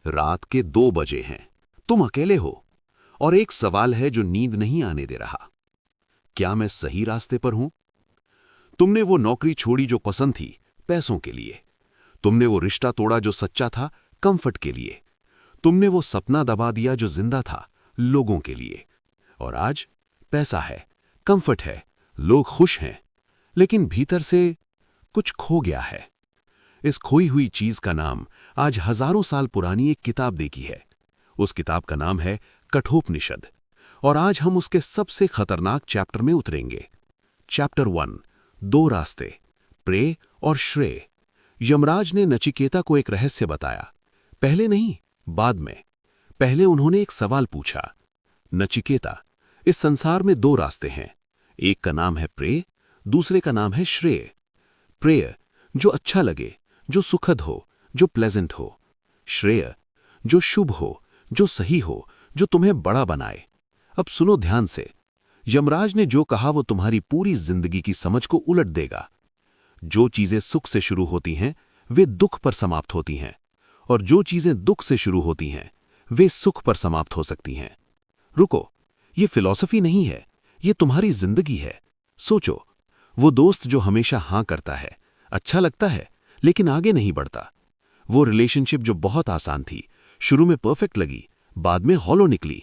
रात के 2 बजे हैं, तुम अकेले हो और एक सवाल है जो नींद नहीं आने दे रहा। क्या मैं सही रास्ते पर हूं? तुमने वो नौकरी छोड़ी जो पसंद थी, पैसों के लिए। तुमने वो रिश्ता तोड़ा जो सच्चा था, कंफर्ट के लिए। तुमने वो सपना दबा दिया जो जिंदा था, लोगों के लिए। और आज पैसा है, कंफर्ट है, लोग खुश हैं, लेकिन भीतर से कुछ खो गया है। इस खोई हुई चीज का नाम आज हजारों साल पुरानी एक किताब देगी है। उस किताब का नाम है कठोपनिषद। और आज हम उसके सबसे खतरनाक चैप्टर में उतरेंगे। चैप्टर 1, 2 रास्ते, प्रे और श्रेय। यमराज ने नचिकेता को एक रहस्य बताया। पहले नहीं, बाद में। पहले उन्होंने एक सवाल पूछा, नचिकेता, इस संसार में 2 रास्ते हैं। एक का नाम है प्रे, दूसरे का नाम है श्रेय। प्रेय जो अच्छा लगे, जो सुखद हो, जो प्लेजेंट हो। श्रेय जो शुभ हो, जो सही हो, जो तुम्हें बड़ा बनाए। अब सुनो ध्यान से। यमराज ने जो कहा वो तुम्हारी पूरी जिंदगी की समझ को उलट देगा। जो चीजें सुख से शुरू होती हैं वे दुख पर समाप्त होती हैं, और जो चीजें दुख से शुरू होती हैं वे सुख पर समाप्त हो सकती हैं। रुको, ये फिलॉसफी नहीं है, ये तुम्हारी जिंदगी है। सोचो, वो दोस्त जो हमेशा हां करता है, अच्छा लगता है, लेकिन आगे नहीं बढ़ता। वो रिलेशनशिप जो बहुत आसान थी, शुरू में परफेक्ट लगी, बाद में हॉलो निकली।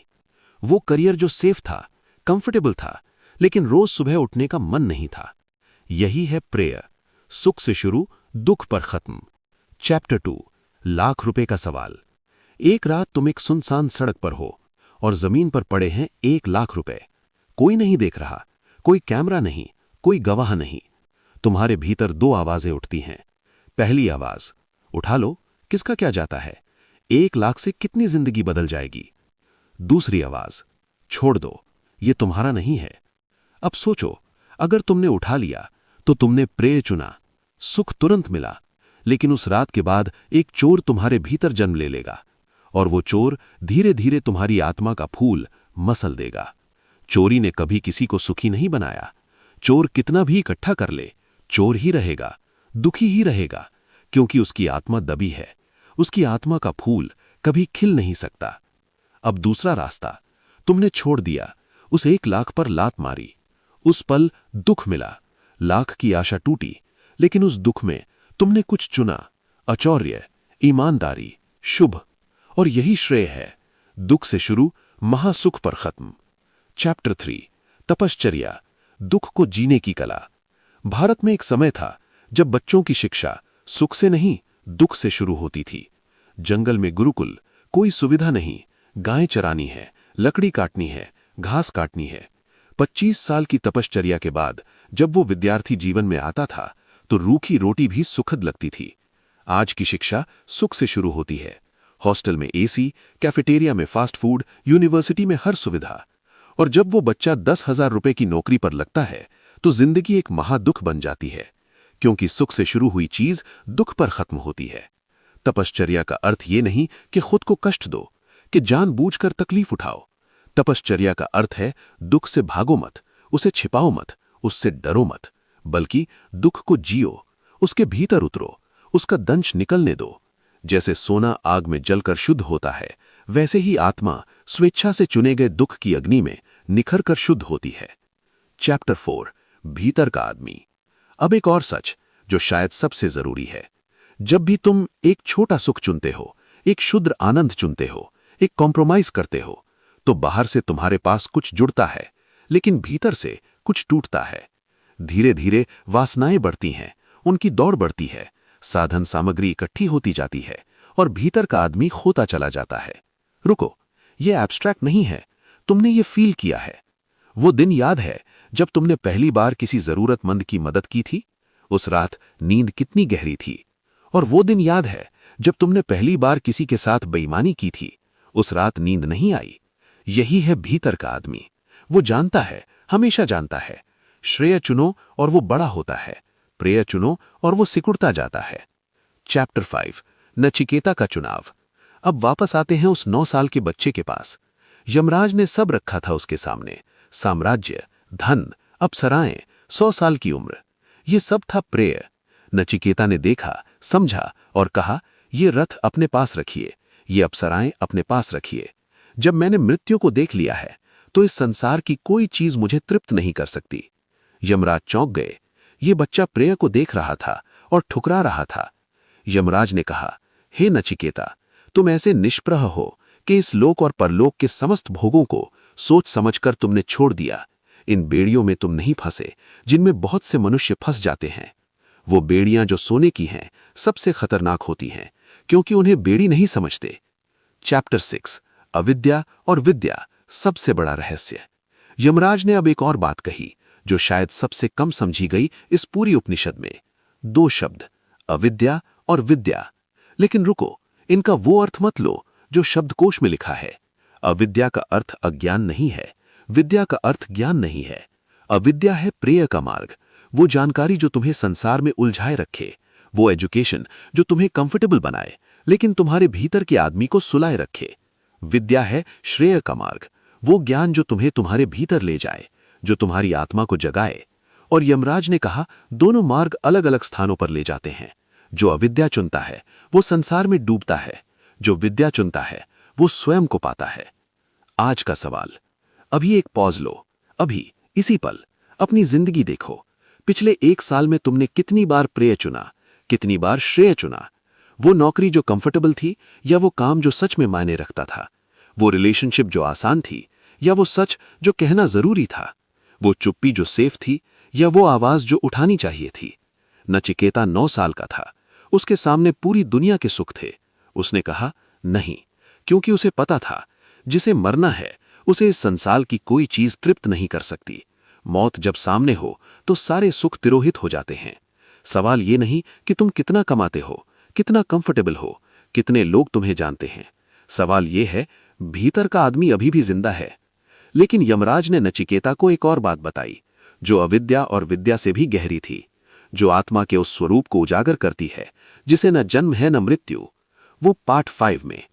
वो करियर जो सेफ था, कंफर्टेबल था, लेकिन रोज सुबह उठने का मन नहीं था। यही है प्रेय, सुख से शुरू, दुख पर खत्म। चैप्टर 2, लाख रुपए का सवाल। एक रात तुम एक सुनसान सड़क पर हो और जमीन पर पड़े हैं 1 लाख रुपए। कोई नहीं देख रहा, कोई कैमरा नहीं, कोई गवाह नहीं। तुम्हारे भीतर 2 आवाजें उठती हैं। पहली आवाज, उठा लो, किसका क्या जाता है, 1 लाख से कितनी जिंदगी बदल जाएगी। दूसरी आवाज, छोड़ दो, ये तुम्हारा नहीं है। अब सोचो, अगर तुमने उठा लिया तो तुमने प्रेय चुना, सुख तुरंत मिला, लेकिन उस रात के बाद एक चोर तुम्हारे भीतर जन्म ले लेगा, और वो चोर धीरे धीरे तुम्हारी आत्मा का फूल मसल देगा। चोरी ने कभी किसी को सुखी नहीं बनाया। चोर कितना भी इकट्ठा कर ले, चोर ही रहेगा, दुखी ही रहेगा, क्योंकि उसकी आत्मा दबी है। उसकी आत्मा का फूल कभी खिल नहीं सकता। अब दूसरा रास्ता, तुमने छोड़ दिया, उस 1 लाख पर लात मारी। उस पल दुख मिला, लाख की आशा टूटी, लेकिन उस दुख में तुमने कुछ चुना, अचौर्य, ईमानदारी, शुभ। और यही श्रेय है, दुख से शुरू, महासुख पर खत्म। चैप्टर 3, तपश्चर्या, दुख को जीने की कला। भारत में एक समय था जब बच्चों की शिक्षा सुख से नहीं, दुख से शुरू होती थी। जंगल में गुरुकुल, कोई सुविधा नहीं, गायें चरानी है, लकड़ी काटनी है, घास काटनी है। 25 साल की तपश्चर्या के बाद जब वो विद्यार्थी जीवन में आता था तो रूखी रोटी भी सुखद लगती थी। आज की शिक्षा सुख से शुरू होती है। हॉस्टल में एसी, कैफेटेरिया में फास्ट फूड, यूनिवर्सिटी में हर सुविधा। और जब वो बच्चा 10,000 रुपए की नौकरी पर लगता है तो जिंदगी एक महादुख बन जाती है, क्योंकि सुख से शुरू हुई चीज दुख पर खत्म होती है। तपश्चर्या का अर्थ ये नहीं कि खुद को कष्ट दो, कि जानबूझकर तकलीफ उठाओ। तपश्चर्या का अर्थ है दुख से भागो मत, उसे छिपाओ मत, उससे डरो मत, बल्कि दुख को जियो, उसके भीतर उतरो, उसका दंश निकलने दो। जैसे सोना आग में जलकर शुद्ध होता है, वैसे ही आत्मा स्वेच्छा से चुने गए दुख की अग्नि में निखर कर शुद्ध होती है। चैप्टर 4, भीतर का आदमी। अब एक और सच जो शायद सबसे जरूरी है। जब भी तुम एक छोटा सुख चुनते हो, एक क्षुद्र आनंद चुनते हो, एक कॉम्प्रोमाइज करते हो, तो बाहर से तुम्हारे पास कुछ जुड़ता है, लेकिन भीतर से कुछ टूटता है। धीरे धीरे वासनाएं बढ़ती हैं, उनकी दौड़ बढ़ती है, साधन सामग्री इकट्ठी होती जाती है, और भीतर का आदमी खोता चला जाता है। रुको, ये एब्स्ट्रैक्ट नहीं है, तुमने ये फील किया है। वो दिन याद है जब तुमने पहली बार किसी जरूरतमंद की मदद की थी? उस रात नींद कितनी गहरी थी। और वो दिन याद है जब तुमने पहली बार किसी के साथ बेईमानी की थी? उस रात नींद नहीं आई। यही है भीतर का आदमी। वो जानता है, हमेशा जानता है। श्रेय चुनो और वो बड़ा होता है, प्रेय चुनो और वो सिकुड़ता जाता है। चैप्टर 5, नचिकेता का चुनाव। अब वापस आते हैं उस 9 साल के बच्चे के पास। यमराज ने सब रखा था उसके सामने, साम्राज्य, धन, अप्सराएं, 100 साल की उम्र। ये सब था प्रेय। नचिकेता ने देखा, समझा और कहा, ये रथ अपने पास रखिए, ये अप्सराएं अपने पास रखिए। जब मैंने मृत्यु को देख लिया है तो इस संसार की कोई चीज मुझे तृप्त नहीं कर सकती। यमराज चौंक गए। ये बच्चा प्रेय को देख रहा था और ठुकरा रहा था। यमराज ने कहा, हे नचिकेता, तुम ऐसे निष्प्रह हो कि इस लोक और परलोक के समस्त भोगों को सोच समझकर तुमने छोड़ दिया। इन बेड़ियों में तुम नहीं फंसे जिनमें बहुत से मनुष्य फंस जाते हैं। वो बेड़ियां जो सोने की हैं सबसे खतरनाक होती हैं, क्योंकि उन्हें बेड़ी नहीं समझते। चैप्टर 6 अविद्या और विद्या, सबसे बड़ा रहस्य। यमराज ने अब एक और बात कही जो शायद सबसे कम समझी गई इस पूरी उपनिषद में। 2 शब्द, अविद्या और विद्या। लेकिन रुको, इनका वो अर्थ मत लो जो शब्दकोश में लिखा है। अविद्या का अर्थ अज्ञान नहीं है, विद्या का अर्थ ज्ञान नहीं है। अविद्या है प्रेय का मार्ग, वो जानकारी जो तुम्हें संसार में उलझाए रखे, वो एजुकेशन जो तुम्हें कंफर्टेबल बनाए लेकिन तुम्हारे भीतर के आदमी को सुलाए रखे। विद्या है श्रेय का मार्ग, वो ज्ञान जो तुम्हें तुम्हारे भीतर ले जाए, जो तुम्हारी आत्मा को जगाए। और यमराज ने कहा, दोनों मार्ग अलग अलग स्थानों पर ले जाते हैं। जो अविद्या चुनता है वो संसार में डूबता है, जो विद्या चुनता है वो स्वयं को पाता है। आज का सवाल, अभी एक पॉज लो, अभी इसी पल अपनी जिंदगी देखो। पिछले 1 साल में तुमने कितनी बार प्रेय चुना, कितनी बार श्रेय चुना? वो नौकरी जो कंफर्टेबल थी या वो काम जो सच में मायने रखता था? वो रिलेशनशिप जो आसान थी या वो सच जो कहना जरूरी था? वो चुप्पी जो सेफ थी या वो आवाज जो उठानी चाहिए थी? नचिकेता 9 साल का था, उसके सामने पूरी दुनिया के सुख थे। उसने कहा नहीं, क्योंकि उसे पता था जिसे मरना है उसे इस संसार की कोई चीज तृप्त नहीं कर सकती। मौत जब सामने हो तो सारे सुख तिरोहित हो जाते हैं। सवाल ये नहीं कि तुम कितना कमाते हो, कितना कंफर्टेबल हो, कितने लोग तुम्हें जानते हैं। सवाल ये है, भीतर का आदमी अभी भी जिंदा है। लेकिन यमराज ने नचिकेता को एक और बात बताई जो अविद्या और विद्या से भी गहरी थी, जो आत्मा के उस स्वरूप को उजागर करती है जिसे न जन्म है न मृत्यु। वो पार्ट 5 में।